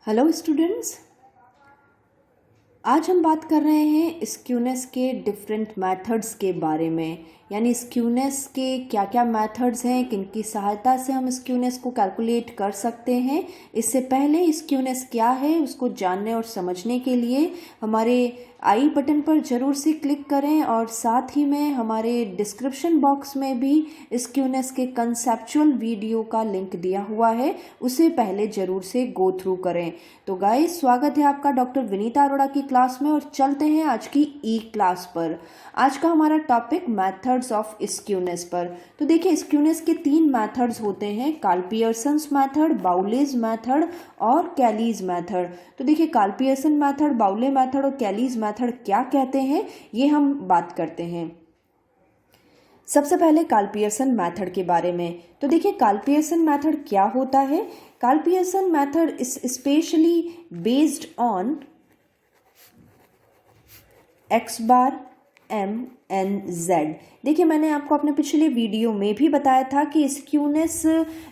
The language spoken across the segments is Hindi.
हेलो स्टूडेंट्स, आज हम बात कर रहे हैं स्क्यूनेस के डिफरेंट मेथड्स के बारे में। यानी स्क्यूनेस के क्या क्या मेथड्स हैं, किनकी सहायता से हम स्क्यूनेस को कैलकुलेट कर सकते हैं। इससे पहले स्क्यूनेस क्या है उसको जानने और समझने के लिए हमारे आई बटन पर ज़रूर से क्लिक करें और साथ ही में हमारे डिस्क्रिप्शन बॉक्स में भी स्क्यूनेस के कंसेप्चुअल वीडियो का लिंक दिया हुआ है, उसे पहले ज़रूर से गो थ्रू करें। तो गाइस, स्वागत है आपका डॉक्टर विनीता अरोड़ा की क्लास में और चलते हैं आज की ई क्लास पर। आज का हमारा टॉपिक मेथड्स ऑफ स्क्यूनेस पर। तो देखिए, स्क्यूनेस के 3 मेथड्स होते हैं, कार्ल पियर्सन्स मेथड, बाउलेज मेथड और कैलीज मेथड। तो देखिए, कार्ल पियर्सन मेथड, बाउले मेथड और कैलीज मेथड क्या कहते हैं, ये हम बात करते हैं। सबसे पहले कार्ल पियर्सन मेथड के बारे में। तो देखिए, कार्ल पियर्सन मेथड क्या होता है। Karl Pearson method is specially based on X bar M N Z. देखिए, मैंने आपको अपने पिछले वीडियो में भी बताया था कि स्क्यूनेस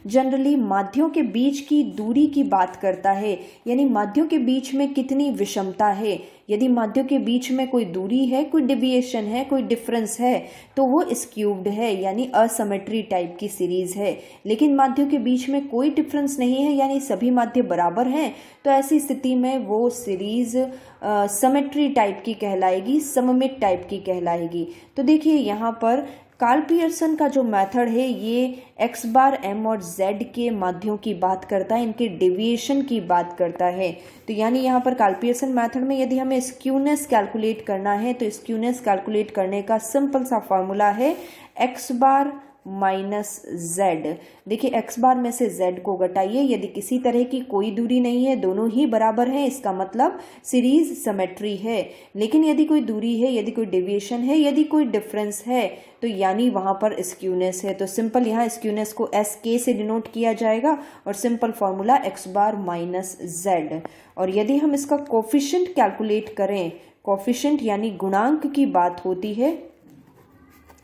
जनरली माध्यों के बीच की दूरी की बात करता है, यानी माध्यों के बीच में कितनी विषमता है। यदि माध्यों के बीच में कोई दूरी है, कोई डिविएशन है, कोई डिफरेंस है, तो वो स्क्यूब्ड है, यानी असिमेट्री टाइप की सीरीज है। लेकिन माध्यों के बीच में कोई डिफरेंस नहीं है, यानी सभी माध्य बराबर हैं, तो ऐसी स्थिति में वो सीरीज सिमेट्री टाइप की कहलाएगी, सममित टाइप की कहलाएगी। तो देखिए, यहाँ पर कार्ल पियर्सन का जो मेथड है ये एक्स बार एम और जेड के माध्यों की बात करता है, इनके डेविएशन की बात करता है। तो यानी यहाँ पर कार्ल पियर्सन मेथड में यदि हमें स्क्यूनेस कैलकुलेट करना है तो स्क्यूनेस कैलकुलेट करने का सिंपल सा फॉर्मूला है एक्स बार माइनस जेड। देखिए, एक्स बार में से जेड को घटाइए, यदि किसी तरह की कोई दूरी नहीं है, दोनों ही बराबर हैं, इसका मतलब सीरीज सिमेट्री है। लेकिन यदि कोई दूरी है, यदि कोई डेविएशन है, यदि कोई डिफरेंस है, तो यानी वहां पर स्क्यूनेस है। तो सिंपल यहाँ स्क्यूनेस को एस के से डिनोट किया जाएगा और simple formula x bar minus Z. और यदि हम इसका कोफिशिएंट कैलकुलेट करें, कोफिशिएंट यानी गुणांक की बात होती है,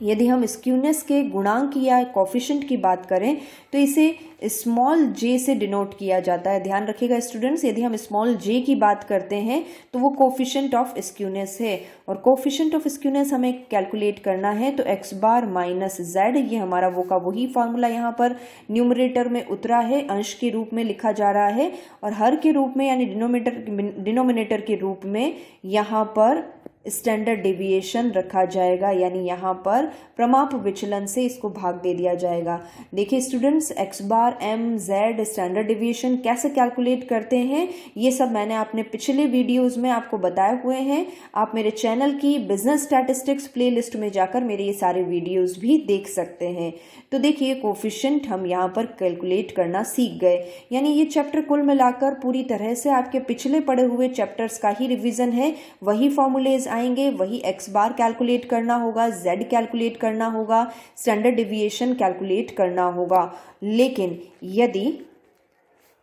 यदि हम स्क्यूनेस के गुणांक या कोफिशिएंट की बात करें तो इसे स्मॉल जे से डिनोट किया जाता है। ध्यान रखिएगा स्टूडेंट्स, यदि हम स्मॉल जे की बात करते हैं तो वो कोफिशिएंट ऑफ स्क्यूनेस है, और कोफिशिएंट ऑफ स्क्यूनेस हमें कैलकुलेट करना है तो एक्स बार माइनस जेड, ये हमारा वो का वही फॉर्मूला यहाँ पर न्यूमरेटर में उतरा है, अंश के रूप में लिखा जा रहा है, और हर के रूप में यानी डिनोमिनेटर के रूप में यहाँ पर स्टैंडर्ड डेविएशन रखा जाएगा, यानी यहाँ पर प्रमाप विचलन से इसको भाग दे दिया जाएगा। देखिए students, x bar M Z standard deviation कैसे कैलकुलेट करते हैं, ये सब मैंने अपने पिछले वीडियोस में आपको बताए हुए हैं। आप मेरे चैनल की बिजनेस स्टैटिस्टिक्स प्लेलिस्ट में जाकर मेरे ये सारे वीडियोस भी देख सकते हैं। तो देखिए, कोफिशिएंट हम यहाँ पर कैलकुलेट करना सीख गए, यानी ये चैप्टर कुल मिलाकर पूरी तरह से आपके पिछले पढ़े हुए चैप्टर्स का ही रिविजन है। वही फॉर्मूलेज आएंगे, वही एक्स बार कैलकुलेट करना होगा, जेड कैलकुलेट करना होगा, स्टैंडर्ड डेविएशन कैलकुलेट करना होगा। लेकिन यदि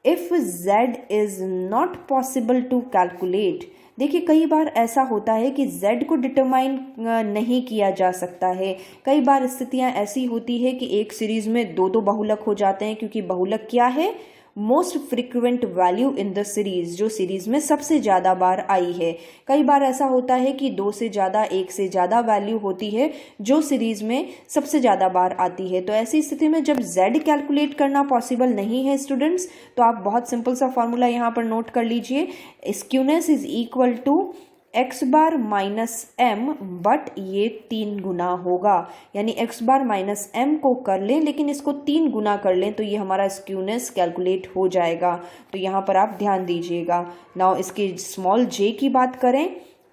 if Z is not possible to calculate, देखिए कई बार ऐसा होता है कि z को डिटरमाइन नहीं किया जा सकता है। कई बार स्थितियां ऐसी होती है कि एक सीरीज में दो बहुलक हो जाते हैं, क्योंकि बहुलक क्या है, most frequent value in the series, जो सीरीज में सबसे ज़्यादा बार आई है। कई बार ऐसा होता है कि 2 से ज़्यादा, 1 से ज़्यादा वैल्यू होती है जो सीरीज में सबसे ज़्यादा बार आती है। तो ऐसी स्थिति में जब z कैलकुलेट करना पॉसिबल नहीं है स्टूडेंट्स, तो आप बहुत सिंपल सा फॉर्मूला यहाँ पर नोट कर लीजिए, skewness is equal to X bar minus M, but ये 3 गुना होगा। यानी एक्स बार माइनस एम को कर लें लेकिन इसको 3 गुना कर लें तो ये हमारा स्क्यूनेस कैलकुलेट हो जाएगा। तो यहाँ पर आप ध्यान दीजिएगा। नाउ इसके स्मॉल जे की बात करें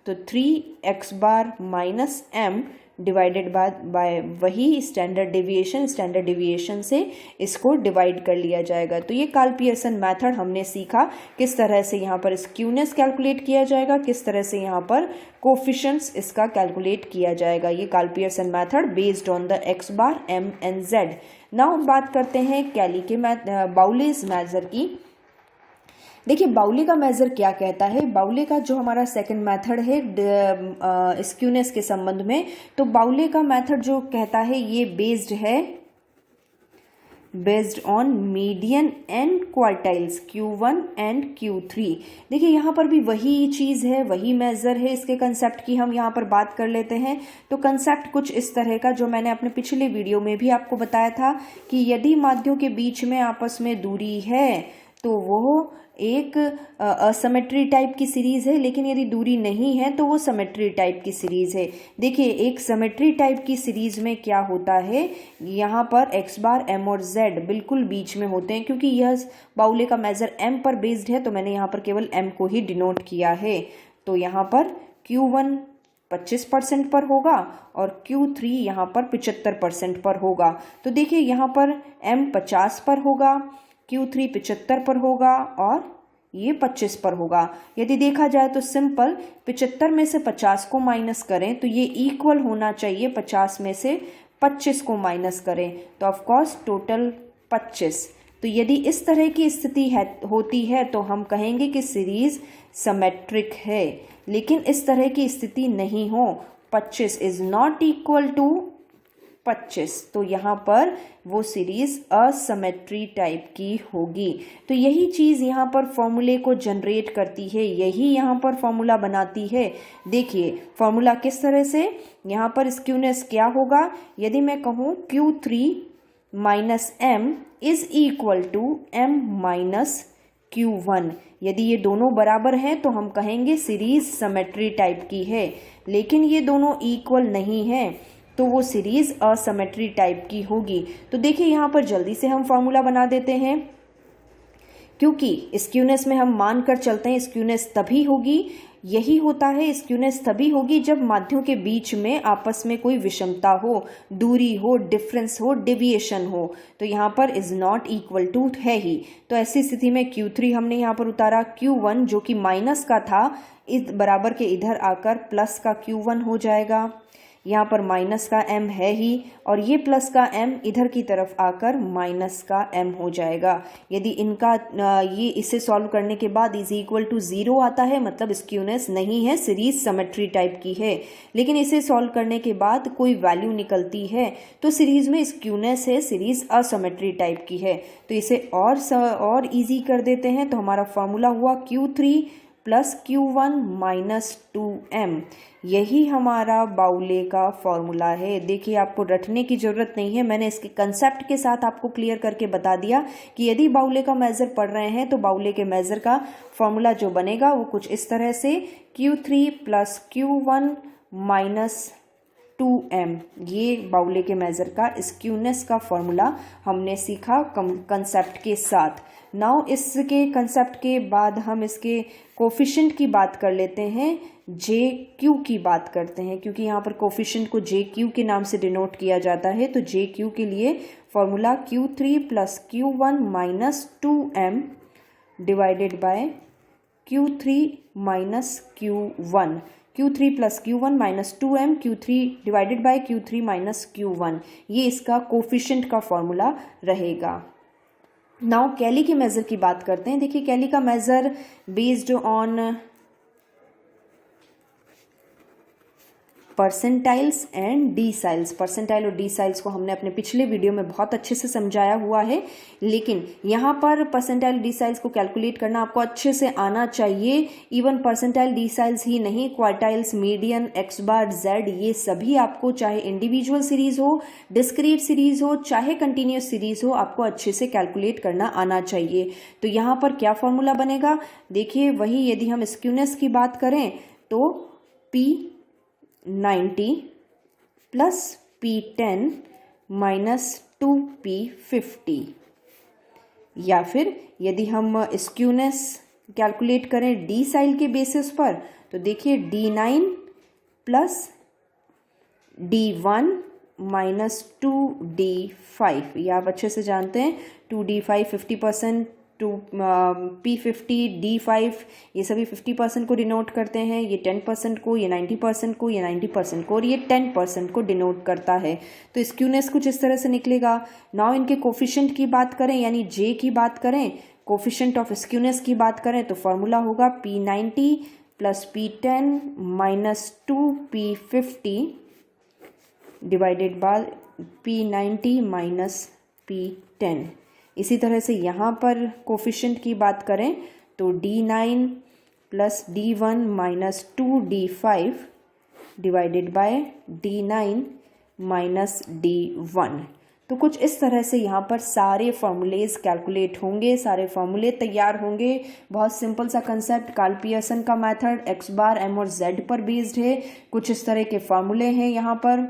तो 3 X bar minus M divided by वही स्टैंडर्ड डेविएशन से इसको डिवाइड कर लिया जाएगा। तो ये कार्ल पियर्सन मेथड हमने सीखा, किस तरह से यहाँ पर स्क्यूनेस कैलकुलेट किया जाएगा, किस तरह से यहाँ पर कोफिशिएंट्स इसका कैलकुलेट किया जाएगा। ये Karl Pearson method based on the X bar M and Z. Now हम बात करते हैं कैली के बाउलेज मेथड की। देखिए, बाउले का मेजर क्या कहता है। बाउले का जो हमारा सेकंड मेथड है स्क्यूनेस के संबंध में, तो बाउले का मेथड जो कहता है ये बेस्ड है based on median and quartiles Q1 and Q3। देखिए यहाँ पर भी वही चीज़ है, वही मेजर है। इसके कंसेप्ट की हम यहाँ पर बात कर लेते हैं। तो कंसेप्ट कुछ इस तरह का, जो मैंने अपने पिछले वीडियो में भी आपको बताया था कि यदि माध्यों के बीच में आपस में दूरी है तो वो एक असमेट्री टाइप की सीरीज है, लेकिन यदि दूरी नहीं है तो वो सिमेट्री टाइप की सीरीज है। देखिए एक सिमेट्री टाइप की सीरीज में क्या होता है, यहाँ पर x बार m और z बिल्कुल बीच में होते हैं। क्योंकि यह बाउले का मेजर m पर बेस्ड है तो मैंने यहाँ पर केवल m को ही डिनोट किया है। तो यहाँ पर Q1 25% पर होगा और Q3 यहाँ पर 75% पर होगा। तो देखिए यहाँ पर m 50 पर होगा, Q3 75 पर होगा और ये 25 पर होगा। यदि देखा जाए तो सिंपल 75 में से 50 को माइनस करें तो ये इक्वल होना चाहिए 50 में से 25 को माइनस करें तो ऑफ कोर्स टोटल 25। तो यदि इस तरह की स्थिति होती है तो हम कहेंगे कि सीरीज सिमेट्रिक है। लेकिन इस तरह की स्थिति नहीं हो, 25 इज नॉट इक्वल टू 25, तो यहाँ पर वो सीरीज असिमेट्री टाइप की होगी। तो यही चीज़ यहाँ पर फॉर्मूले को जनरेट करती है, यही यहाँ पर फॉर्मूला बनाती है। देखिए फॉर्मूला किस तरह से, यहाँ पर स्क्यूनेस क्या होगा, यदि मैं कहूँ Q3 minus m is equal to m minus Q1। यदि ये दोनों बराबर हैं तो हम कहेंगे सीरीज सिमेट्री टाइप की है। लेकिन ये दोनों इक्वल नहीं है तो वो सीरीज असिमेट्री टाइप की होगी। तो देखिए यहाँ पर जल्दी से हम फॉर्मूला बना देते हैं, क्योंकि स्क्यूनेस में हम मान कर चलते हैं स्क्यूनेस तभी होगी, यही होता है स्क्यूनेस तभी होगी जब माध्यों के बीच में आपस में कोई विषमता हो, दूरी हो, डिफरेंस हो, डेविएशन हो। तो यहाँ पर इज नॉट इक्वल टू है ही। तो ऐसी स्थिति में Q3 हमने यहाँ पर उतारा, Q1 जो कि माइनस का था इस बराबर के इधर आकर प्लस का Q1 हो जाएगा। यहाँ पर माइनस का m है ही और ये प्लस का m इधर की तरफ आकर माइनस का m हो जाएगा। यदि इनका ये इसे सॉल्व करने के बाद इज इक्वल टू 0 आता है मतलब स्क्यूनेस नहीं है, सीरीज सिमेट्री टाइप की है। लेकिन इसे सॉल्व करने के बाद कोई वैल्यू निकलती है तो सीरीज में स्क्यूनेस है, सीरीज असिमेट्री टाइप की है। तो इसे और ईजी कर देते हैं। तो हमारा फॉर्मूला हुआ Q3 plus Q1 minus 2m, यही हमारा बाउले का फॉर्मूला है। देखिए आपको रटने की ज़रूरत नहीं है, मैंने इसके कंसेप्ट के साथ आपको क्लियर करके बता दिया कि यदि बाउले का मेज़र पढ़ रहे हैं तो बाउले के मेज़र का फॉर्मूला जो बनेगा वो कुछ इस तरह से Q3 plus Q1 minus 2m, ये बाउले के मेज़र का स्क्यूनेस का फॉर्मूला हमने सीखा कंसेप्ट के साथ। नाउ इसके कंसेप्ट के बाद हम इसके कोफिशिएंट की बात कर लेते हैं, JQ की बात करते हैं, क्योंकि यहाँ पर कोफिशिएंट को JQ के नाम से डिनोट किया जाता है। तो JQ के लिए formula Q3 plus Q1 minus 2m divided by Q3 minus Q1, Q3 plus Q1 minus 2m, Q3 divided by Q3 minus Q1, ये इसका कोफिशिएंट का फॉर्मूला रहेगा। नाउ कैली के मेज़र की बात करते हैं। देखिए कैली का measure based on percentiles and deciles, percentile और डीसाइल्स को हमने अपने पिछले वीडियो में बहुत अच्छे से समझाया हुआ है। लेकिन यहाँ पर परसेंटाइल डीसाइल्स को कैलकुलेट करना आपको अच्छे से आना चाहिए। इवन परसेंटाइल डीसाइल्स ही नहीं, क्वार्टाइल्स, मीडियन, एक्स बार, जेड, ये सभी आपको चाहे इंडिविजुअल सीरीज हो, डिस्क्रीट सीरीज हो, चाहे कंटिन्यूस सीरीज हो, आपको अच्छे से कैलकुलेट करना आना चाहिए। तो यहाँ पर क्या फॉर्मूला बनेगा, देखिए वही, यदि हम स्क्यूनेस की बात करें तो P90 plus P10 minus 2P50, या फिर यदि हम स्क्यूनेस कैलकुलेट करें डी साइल के बेसिस पर तो देखिए D9 plus D1 minus 2D5, ये आप अच्छे से जानते हैं। 2D5 50%, P50, D5 ये सभी 50% को डिनोट करते हैं, ये 10% को, ये 90% को, ये 90% को और ये 10% को डिनोट करता है। तो स्क्यूनेस कुछ इस तरह से निकलेगा। नाउ इनके कोफिशिएंट की बात करें यानी J की बात करें, कोफिशिएंट ऑफ स्क्यूनेस की बात करें तो फॉर्मूला होगा P90 plus P10 minus 2P50 divided by P90 minus P10। इसी तरह से यहाँ पर कोफिशिएंट की बात करें तो D9 plus D1 minus 2D5 divided by D9 minus D1। तो कुछ इस तरह से यहाँ पर सारे फॉर्मूलेज कैलकुलेट होंगे, सारे फॉर्मूले तैयार होंगे। बहुत सिंपल सा कंसेप्ट, कार्ल पियर्सन का मेथड x बार m और z पर बेस्ड है। कुछ इस तरह के फॉर्मूले हैं यहाँ पर।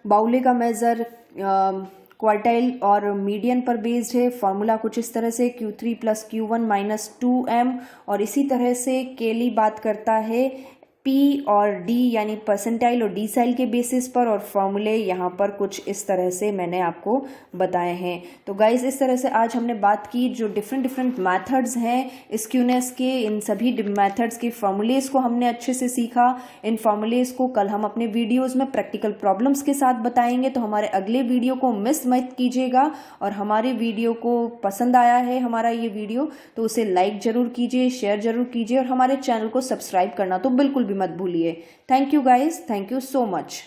बाउले का मेजर क्वार्टाइल और मीडियन पर बेस्ड है। फार्मूला कुछ इस तरह से Q3 plus Q1 minus 2m। और इसी तरह से केली बात करता है P और D यानी परसेंटाइल और डिसाइल के बेसिस पर, और फॉर्मूले यहाँ पर कुछ इस तरह से मैंने आपको बताए हैं। तो गाइज इस तरह से आज हमने बात की जो डिफरेंट मेथड्स हैं स्क्यूनेस के, इन सभी मेथड्स के फॉर्मूलेज को हमने अच्छे से सीखा। इन फॉर्मूलेज को कल हम अपने वीडियोज़ में प्रैक्टिकल प्रॉब्लम्स के साथ बताएंगे। तो हमारे अगले वीडियो को मिस मत कीजिएगा, और हमारे वीडियो को पसंद आया है हमारा ये वीडियो तो उसे लाइक ज़रूर कीजिए, शेयर ज़रूर कीजिए, और हमारे चैनल को सब्सक्राइब करना तो बिल्कुल भी मत भूलिए। Thank you guys, thank you so much.